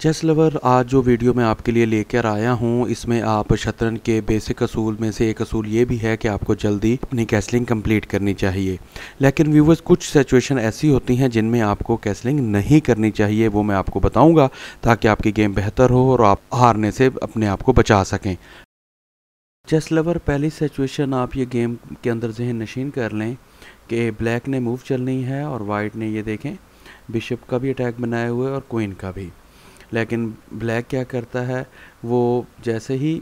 Chess lover, आज जो video मैं आपके लिए लेकर आया हूँ इसमें आप शतरंज के बेसिक असूल में से एक असूल ये भी है कि आपको जल्दी अपनी कैसलिंग कंप्लीट करनी चाहिए। लेकिन व्यूवर्स, कुछ सिचुएशन ऐसी होती हैं जिनमें आपको कैसलिंग नहीं करनी चाहिए, वो मैं आपको बताऊंगा ताकि आपकी गेम बेहतर हो और आप हारने से अपने आप को बचा सकें। चेस लवर, पहली सिचुएशन आप ये गेम के अंदर जहन नशीन कर लें कि ब्लैक ने मूव चलनी है और वाइट ने, ये देखें, बिशप का भी अटैक बनाया हुआ है और क्वीन का भी। लेकिन ब्लैक क्या करता है, वो जैसे ही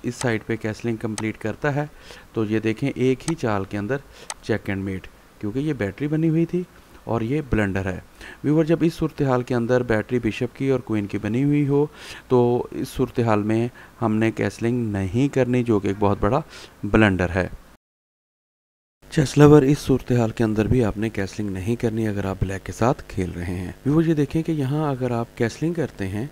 इस साइड पे कैसलिंग कंप्लीट करता है तो ये देखें एक ही चाल के अंदर चेक एंड मेट, क्योंकि ये बैटरी बनी हुई थी और ये ब्लंडर है। व्यूवर, जब इस सूरत हाल के अंदर बैटरी बिशप की और क्वीन की बनी हुई हो तो इस सूरत हाल में हमने कैसलिंग नहीं करनी, जो कि एक बहुत बड़ा ब्लंडर है। चेस लवर, इस सूरत हाल के अंदर भी आपने कैसलिंग नहीं करनी अगर आप ब्लैक के साथ खेल रहे हैं। व्यूवर, ये देखें कि यहाँ अगर आप कैसलिंग करते हैं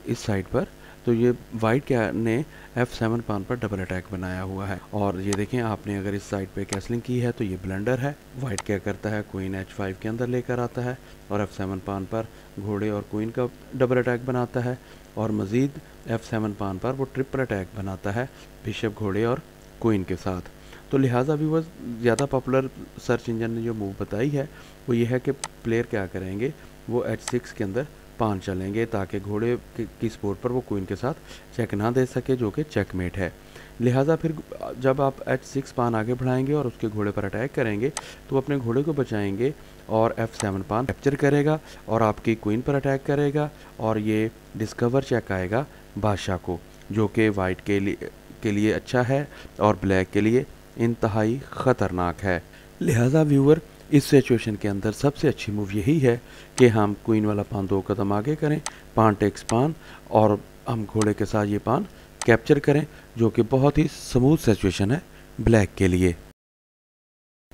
इस साइड पर तो ये वाइट ने F7 पान पर डबल अटैक बनाया हुआ है और ये देखें आपने अगर इस साइड पे कैसलिंग की है तो ये ब्लंडर है। वाइट क्या करता है, क्वीन H5 के अंदर लेकर आता है और F7 पान पर घोड़े और क्वीन का डबल अटैक बनाता है और मज़ीद F7 पान पर वो ट्रिपल अटैक बनाता है बिशप, घोड़े और क्वीन के साथ। तो लिहाजा भी वो ज़्यादा पॉपुलर सर्च इंजन ने जो मूव बताई है वो ये है कि प्लेयर क्या करेंगे, वो H6 के अंदर पान चलेंगे ताकि घोड़े की सपोर्ट पर वो क्वीन के साथ चेक ना दे सके, जो कि चेकमेट है। लिहाजा फिर जब आप H6 पान आगे बढ़ाएंगे और उसके घोड़े पर अटैक करेंगे तो अपने घोड़े को बचाएंगे और F7 पान कैप्चर करेगा और आपकी क्वीन पर अटैक करेगा और ये डिस्कवर चेक आएगा बादशाह को, जो कि वाइट के लिए अच्छा है और ब्लैक के लिए इंतहाई ख़तरनाक है। लिहाजा व्यूअर, इस सिचुएशन के अंदर सबसे अच्छी मूव यही है कि हम क्वीन वाला पान 2 कदम आगे करें, पान टेक्स पान, और हम घोड़े के साथ ये पान कैप्चर करें, जो कि बहुत ही स्मूथ सिचुएशन है ब्लैक के लिए।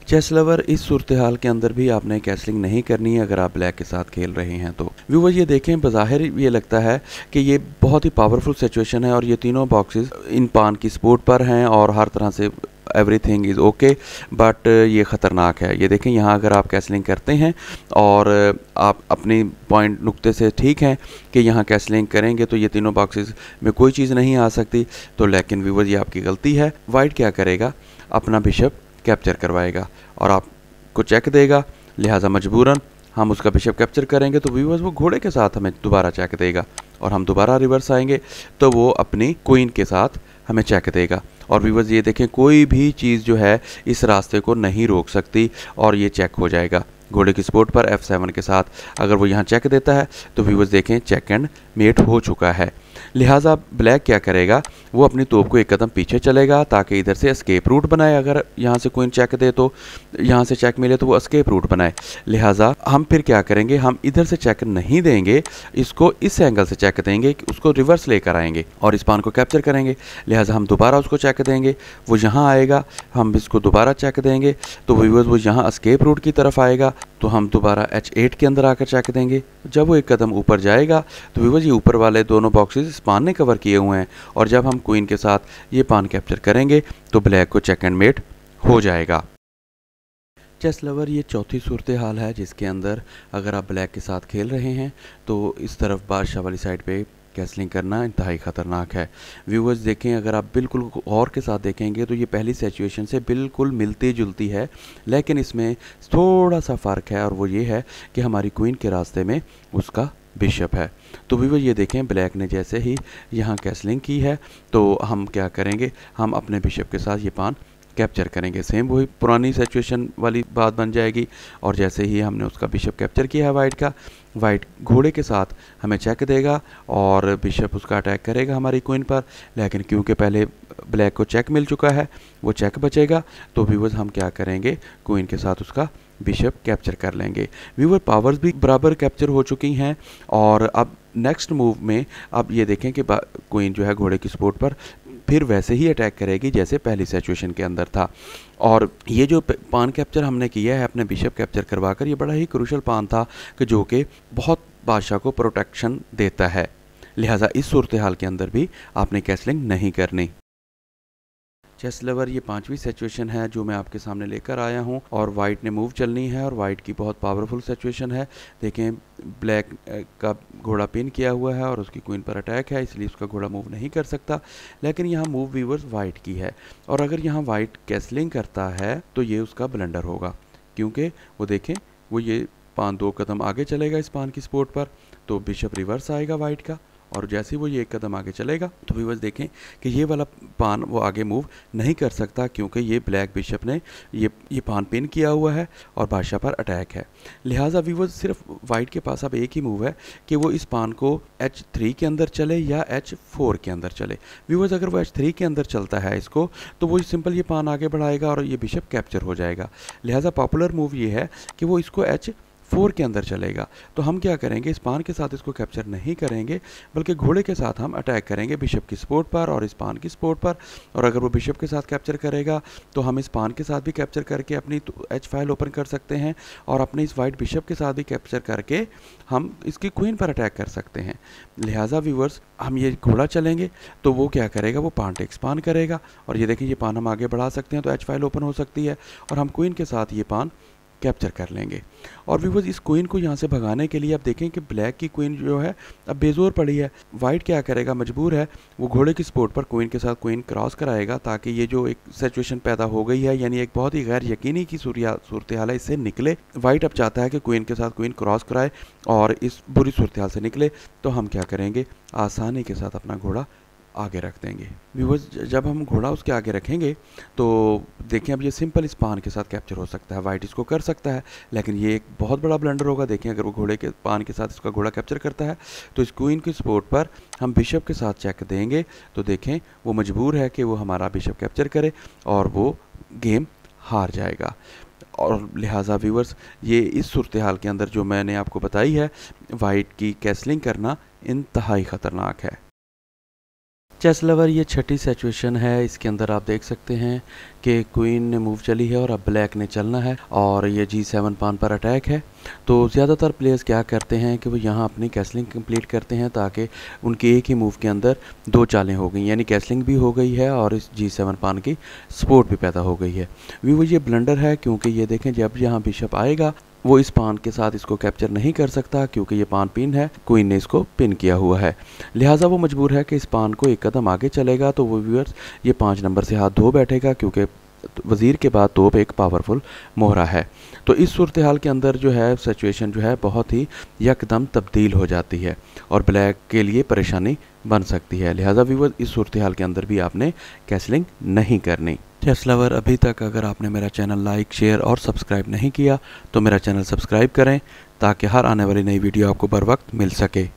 चेस लवर, इस सूरत हाल के अंदर भी आपने कैसलिंग नहीं करनी है अगर आप ब्लैक के साथ खेल रहे हैं तो। व्यूवर, ये देखें, बज़ाहिर ये लगता है कि ये बहुत ही पावरफुल सिचुएशन है और ये तीनों बॉक्सेस इन पान की सपोर्ट पर हैं और हर तरह से एवरीथिंग इज़ ओके, बट ये ख़तरनाक है। ये देखें, यहाँ अगर आप कैसलिंग करते हैं और आप अपनी पॉइंट नुक्ते से ठीक हैं कि यहाँ कैसलिंग करेंगे तो ये तीनों बॉक्सेस में कोई चीज़ नहीं आ सकती, तो लेकिन व्यूवर ये आपकी गलती है। वाइट क्या करेगा, अपना बिशप कैप्चर करवाएगा और आपको चेक देगा, लिहाजा मजबूरन हम उसका बिशप कैप्चर करेंगे तो व्यूअर्स वो घोड़े के साथ हमें दोबारा चेक देगा और हम दोबारा रिवर्स आएंगे तो वो अपनी क्वीन के साथ हमें चेक देगा। और व्यूअर्स, ये देखें, कोई भी चीज़ जो है इस रास्ते को नहीं रोक सकती और ये चेक हो जाएगा। घोड़े की सपोर्ट पर F7 के साथ अगर वो यहाँ चेक देता है तो व्यूअर्स देखें चेक एंड मेट हो चुका है। लिहाजा ब्लैक क्या करेगा, वो अपनी तोप को एक कदम पीछे चलेगा ताकि इधर से एस्केप रूट बनाए। अगर यहाँ से क्वीन चेक दे तो यहाँ से चेक मिले तो वो एस्केप रूट बनाए। लिहाजा हम फिर क्या करेंगे, हम इधर से चेक नहीं देंगे, इसको इस एंगल से चेक देंगे, उसको रिवर्स लेकर आएंगे और इस पान को कैप्चर करेंगे। लिहाजा हम दोबारा उसको चेक देंगे, वो यहाँ आएगा, हम इसको दोबारा चेक देंगे तो व्यूअर्स वो यहाँ एस्केप रूट की तरफ आएगा तो हम दोबारा H8 के अंदर आकर चेक देंगे। जब वो एक कदम ऊपर जाएगा तो व्यूअर्स ये ऊपर वाले दोनों बॉक्सेस इस पान ने कवर किए हुए हैं और जब हम क्वीन के साथ ये पान कैप्चर करेंगे तो ब्लैक को चेक एंड मेट हो जाएगा। चेस लवर, ये चौथी सूरत हाल है जिसके अंदर अगर आप ब्लैक के साथ खेल रहे हैं तो इस तरफ बादशाह वाली साइड पे कैसलिंग करना इंतहाई ख़तरनाक है। व्यूअर्स देखें, अगर आप बिल्कुल गौर के साथ देखेंगे तो ये पहली सिचुएशन से बिल्कुल मिलती जुलती है, लेकिन इसमें थोड़ा सा फ़र्क है और वो ये है कि हमारी क्वीन के रास्ते में उसका बिशप है। तो व्यूअर, ये देखें, ब्लैक ने जैसे ही यहाँ कैसलिंग की है तो हम क्या करेंगे, हम अपने बिशप के साथ ये पान कैप्चर करेंगे। सेम वही पुरानी सिचुएशन वाली बात बन जाएगी और जैसे ही हमने उसका बिशप कैप्चर किया है वाइट का, वाइट घोड़े के साथ हमें चेक देगा और बिशप उसका अटैक करेगा हमारी क्वीन पर, लेकिन क्योंकि पहले ब्लैक को चेक मिल चुका है वो चेक बचेगा तो व्यूअर्स हम क्या करेंगे, क्वीन के साथ उसका बिशप कैप्चर कर लेंगे। व्यूअर, पावर्स भी बराबर कैप्चर हो चुकी हैं और अब नेक्स्ट मूव में अब ये देखें कि क्वीन जो है घोड़े की सपोर्ट पर फिर वैसे ही अटैक करेगी जैसे पहली सिचुएशन के अंदर था। और ये जो पान कैप्चर हमने किया है अपने बिशप कैप्चर करवाकर, ये बड़ा ही क्रूशल पान था कि जो कि बहुत बादशाह को प्रोटेक्शन देता है। लिहाजा इस सूरत हाल के अंदर भी आपने कैसलिंग नहीं करनी। चेस लवर ये 5वीं सिचुएशन है जो मैं आपके सामने लेकर आया हूँ और वाइट ने मूव चलनी है और वाइट की बहुत पावरफुल सिचुएशन है। देखें ब्लैक का घोड़ा पिन किया हुआ है और उसकी क्वीन पर अटैक है, इसलिए उसका घोड़ा मूव नहीं कर सकता। लेकिन यहाँ मूव व्यूअर्स वाइट की है और अगर यहाँ वाइट कैसलिंग करता है तो ये उसका ब्लंडर होगा, क्योंकि वो देखें वो ये पान 2 कदम आगे चलेगा इस पान की सपोर्ट पर, तो बिशप रिवर्स आएगा वाइट का और जैसे ही वो ये 1 कदम आगे चलेगा तो व्यूअर्स देखें कि ये वाला पान वो आगे मूव नहीं कर सकता, क्योंकि ये ब्लैक बिशप ने ये पान पिन किया हुआ है और बादशाह पर अटैक है। लिहाजा व्यूअर्स सिर्फ वाइट के पास अब एक ही मूव है कि वो इस पान को H3 के अंदर चले या H4 के अंदर चले। व्यूअर्स अगर वो H3 के अंदर चलता है इसको तो वो सिंपल ये पान आगे बढ़ाएगा और ये बिशप कैप्चर हो जाएगा। लिहाजा पॉपुलर मूव ये है कि वो इसको H4 के अंदर चलेगा। तो हम क्या करेंगे, इस पान के साथ इसको कैप्चर नहीं करेंगे बल्कि घोड़े के साथ हम अटैक करेंगे बिशप की सपोर्ट पर और इस पान की सपोर्ट पर। और अगर वो बिशप के साथ कैप्चर करेगा तो हम इस पान के साथ भी कैप्चर करके अपनी H फाइल ओपन कर सकते हैं और अपने इस वाइट बिशप के साथ भी कैप्चर करके हम इसकी क्वीन पर अटैक कर सकते हैं। लिहाजा व्यूअर्स हम ये घोड़ा चलेंगे तो वो क्या करेगा, वो पान टेक्स पान करेगा और ये देखिए ये पान हम आगे बढ़ा सकते हैं तो H फाइल ओपन हो सकती है और हम क्वीन के साथ ये पान कैप्चर कर लेंगे। और व्यूअर्स इस क्वीन को यहाँ से भगाने के लिए आप देखें कि ब्लैक की क्वीन जो है अब बेजोर पड़ी है। वाइट क्या करेगा, मजबूर है वो घोड़े की सपोर्ट पर क्वीन के साथ क्वीन क्रॉस कराएगा ताकि ये जो एक सिचुएशन पैदा हो गई है, यानी एक बहुत ही गैर यकीनी की सूरत हाल है, इससे निकले। वाइट अब चाहता है कि क्वीन के साथ क्वीन क्रॉस कराए और इस बुरी सूरत हाल से निकले। तो हम क्या करेंगे, आसानी के साथ अपना घोड़ा आगे रख देंगे। व्यूअर्स जब हम घोड़ा उसके आगे रखेंगे तो देखें अब ये सिंपल इस पान के साथ कैप्चर हो सकता है, वाइट इसको कर सकता है, लेकिन ये एक बहुत बड़ा ब्लंडर होगा। देखें अगर वो घोड़े के पान के साथ इसका घोड़ा कैप्चर करता है तो इस क्वीन की सपोर्ट पर हम बिशप के साथ चेक देंगे तो देखें वो मजबूर है कि वो हमारा बिशप कैप्चर करे और वो गेम हार जाएगा। और लिहाजा व्यूअर्स ये इस सूरत हाल के अंदर जो मैंने आपको बताई है, वाइट की कैसलिंग करना इंतहाई ख़तरनाक है। चेस लवर ये 6ठी सिचुएशन है, इसके अंदर आप देख सकते हैं कि क्वीन ने मूव चली है और अब ब्लैक ने चलना है और ये G7 पान पर अटैक है। तो ज़्यादातर प्लेयर्स क्या करते हैं कि वो यहाँ अपनी कैसलिंग कंप्लीट करते हैं ताकि उनके एक ही मूव के अंदर 2 चालें हो गई, यानी कैसलिंग भी हो गई है और इस G7 पान की सपोर्ट भी पैदा हो गई है। वो ये ब्लंडर है क्योंकि ये देखें जब यहाँ बिशप आएगा वो इस पान के साथ इसको कैप्चर नहीं कर सकता क्योंकि ये पान पिन है, क्वीन ने इसको पिन किया हुआ है। लिहाजा वो मजबूर है कि इस पान को 1 कदम आगे चलेगा तो वो व्यूअर्स ये 5 नंबर से हाथ धो बैठेगा क्योंकि वज़ीर के बाद तोप एक पावरफुल मोहरा है। तो इस सूरत हाल के अंदर जो है सिचुएशन जो है बहुत ही यकदम तब्दील हो जाती है और ब्लैक के लिए परेशानी बन सकती है। लिहाजा व्यूअर्स इस सूरत हाल के अंदर भी आपने कैसलिंग नहीं करनी। चेस लवर अभी तक अगर आपने मेरा चैनल लाइक, शेयर और सब्सक्राइब नहीं किया तो मेरा चैनल सब्सक्राइब करें ताकि हर आने वाली नई वीडियो आपको बर वक्त मिल सके।